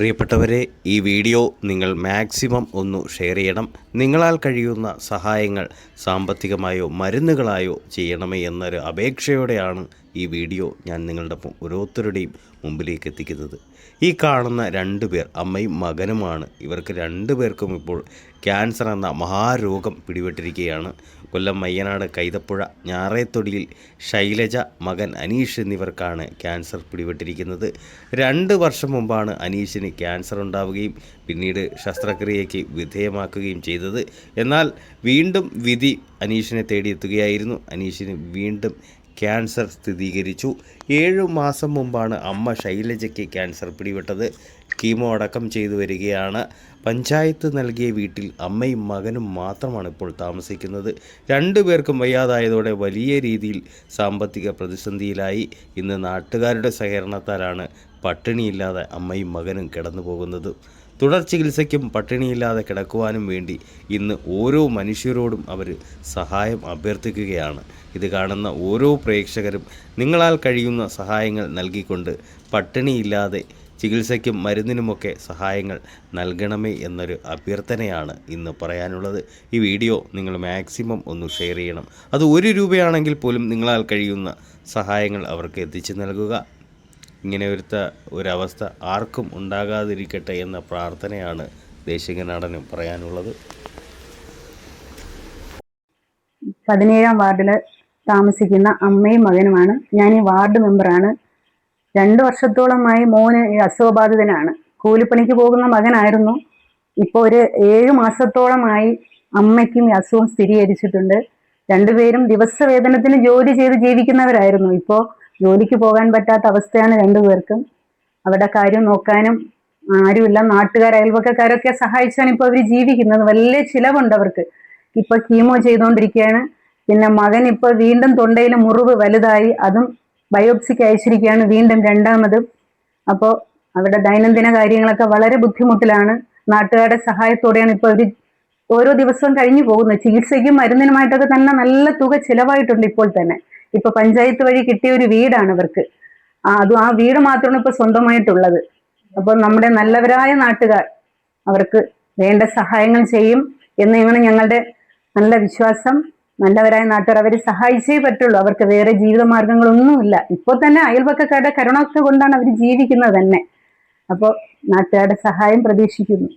പ്രിയപ്പെട്ടവരെ, ഈ വീഡിയോ നിങ്ങൾ മാക്സിമം ഒന്ന് ഷെയർ ചെയ്യണം. നിങ്ങളാൽ കഴിയുന്ന സഹായങ്ങൾ സാമ്പത്തികമായോ മരുന്നുകളായോ ചെയ്യണമേ എന്നൊരു അപേക്ഷയോടെയാണ് ഈ വീഡിയോ ഞാൻ നിങ്ങളുടെ ഓരോരുത്തരുടെയും മുമ്പിലേക്ക് എത്തിക്കുന്നത്. ഈ കാണുന്ന 2 പേർ അമ്മയും മകനുമാണ്. ഇവർക്ക് 2 പേർക്കും ഇപ്പോൾ ക്യാൻസർ എന്ന മഹാരോഗം പിടിപെട്ടിരിക്കുകയാണ്. കൊല്ലം മയ്യനാട് കൈതപ്പുഴ ഞാറേത്തൊടിയിൽ ശൈലജ, മകൻ അനീഷ് എന്നിവർക്കാണ് ക്യാൻസർ പിടിപെട്ടിരിക്കുന്നത്. 2 വർഷം മുമ്പാണ് അനീഷിന് ക്യാൻസർ ഉണ്ടാവുകയും പിന്നീട് ശസ്ത്രക്രിയയ്ക്ക് വിധേയമാക്കുകയും ചെയ്തത്. എന്നാൽ വീണ്ടും വിധി അനീഷിനെ തേടിയെത്തുകയായിരുന്നു. അനീഷിന് വീണ്ടും ക്യാൻസർ സ്ഥിരീകരിച്ചു. 7 മാസം മുമ്പാണ് അമ്മ ശൈലജയ്ക്ക് ക്യാൻസർ പിടിപെട്ടത്. കീമോ അടക്കം ചെയ്തു വരികയാണ്. പഞ്ചായത്ത് നൽകിയ വീട്ടിൽ അമ്മയും മകനും മാത്രമാണ് ഇപ്പോൾ താമസിക്കുന്നത്. 2 പേർക്കും വയ്യാതായതോടെ വലിയ രീതിയിൽ സാമ്പത്തിക പ്രതിസന്ധിയിലായി. ഇന്ന് നാട്ടുകാരുടെ സഹകരണത്താലാണ് പട്ടിണിയില്ലാതെ അമ്മയും മകനും കിടന്നു പോകുന്നത്. തുടർ ചികിത്സയ്ക്കും പട്ടിണിയില്ലാതെ കിടക്കുവാനും വേണ്ടി ഇന്ന് ഓരോ മനുഷ്യരോടും അവർ സഹായം അഭ്യർത്ഥിക്കുകയാണ്. ഇത് കാണുന്ന ഓരോ പ്രേക്ഷകരും നിങ്ങളാൽ കഴിയുന്ന സഹായങ്ങൾ നൽകിക്കൊണ്ട് പട്ടിണിയില്ലാതെ ചികിത്സയ്ക്കും മരുന്നിനുമൊക്കെ സഹായങ്ങൾ നൽകണമേ എന്നൊരു അഭ്യർത്ഥനയാണ് ഇന്ന് പറയാനുള്ളത്. ഈ വീഡിയോ നിങ്ങൾ മാക്സിമം ഒന്ന് ഷെയർ ചെയ്യണം. അത് 1 രൂപയാണെങ്കിൽ പോലും നിങ്ങളാൽ കഴിയുന്ന സഹായങ്ങൾ അവർക്ക് എത്തിച്ചു നൽകുക. ഇങ്ങനെ ഒരവസ്ഥ ആർക്കും ഉണ്ടാകാതിരിക്കട്ടെ എന്ന പ്രാർത്ഥനയാണ് ദേശികനാടനും പറയാനുള്ളത്. 17-ാം വാർഡിൽ താമസിക്കുന്ന അമ്മയും മകനുമാണ്. ഞാൻ ഈ വാർഡ് മെമ്പറാണ്. 2 വർഷത്തോളമായി മോന് ഈ അസുഖബാധിതനാണ്. കൂലിപ്പണിക്ക് പോകുന്ന മകനായിരുന്നു. ഇപ്പോൾ ഒരു 7 മാസത്തോളമായി അമ്മയ്ക്കും ഈ അസുഖം സ്ഥിരീകരിച്ചിട്ടുണ്ട്. 2 പേരും ദിവസവേതനത്തിന് ജോലി ചെയ്ത് ജീവിക്കുന്നവരായിരുന്നു. ഇപ്പോൾ ജോലിക്ക് പോകാൻ പറ്റാത്ത അവസ്ഥയാണ് 2 പേർക്കും. അവരുടെ കാര്യം നോക്കാനും ആരുമില്ല. നാട്ടുകാർ, അയൽവക്കക്കാരൊക്കെ സഹായിച്ചാണ് ഇപ്പോൾ അവർ ജീവിക്കുന്നത്. വലിയ ചിലവുണ്ട് അവർക്ക്. ഇപ്പൊ കീമോ ചെയ്തുകൊണ്ടിരിക്കുകയാണ്. പിന്നെ മകൻ ഇപ്പോൾ വീണ്ടും തൊണ്ടയിൽ മുറിവ് വലുതായി, അതും ബയോപ്സിക്ക് അയച്ചിരിക്കുകയാണ് വീണ്ടും 2ാമതും. അപ്പോൾ അവരുടെ ദൈനംദിന കാര്യങ്ങളൊക്കെ വളരെ ബുദ്ധിമുട്ടിലാണ്. നാട്ടുകാരുടെ സഹായത്തോടെയാണ് ഇപ്പോൾ അവർ ഓരോ ദിവസവും കഴിഞ്ഞു പോകുന്നത്. ചികിത്സയ്ക്കും മരുന്നിനുമായിട്ടൊക്കെ തന്നെ നല്ല തുക ചിലവായിട്ടുണ്ട്. ഇപ്പോൾ തന്നെ ഇപ്പൊ പഞ്ചായത്ത് വഴി കിട്ടിയ ഒരു വീടാണ് ഇവർക്ക്. അതും ആ വീട് മാത്രമാണ് ഇപ്പൊ സ്വന്തമായിട്ടുള്ളത്. അപ്പോൾ നമ്മുടെ നല്ലവരായ നാട്ടുകാർ അവർക്ക് വേണ്ട സഹായങ്ങൾ ചെയ്യും എന്നാണ് ഞങ്ങളുടെ നല്ല വിശ്വാസം. നല്ലവരായ നാട്ടുകാർ അവരെ സഹായിച്ചേ പറ്റുള്ളൂ. അവർക്ക് വേറെ ജീവിത മാർഗങ്ങളൊന്നുമില്ല. ഇപ്പോൾ തന്നെ അയൽവക്കക്കാരുടെ കരുണ കൊണ്ടാണ് അവർ ജീവിക്കുന്നത് തന്നെ. അപ്പോൾ നാട്ടുകാരുടെ സഹായം പ്രതീക്ഷിക്കുന്നു.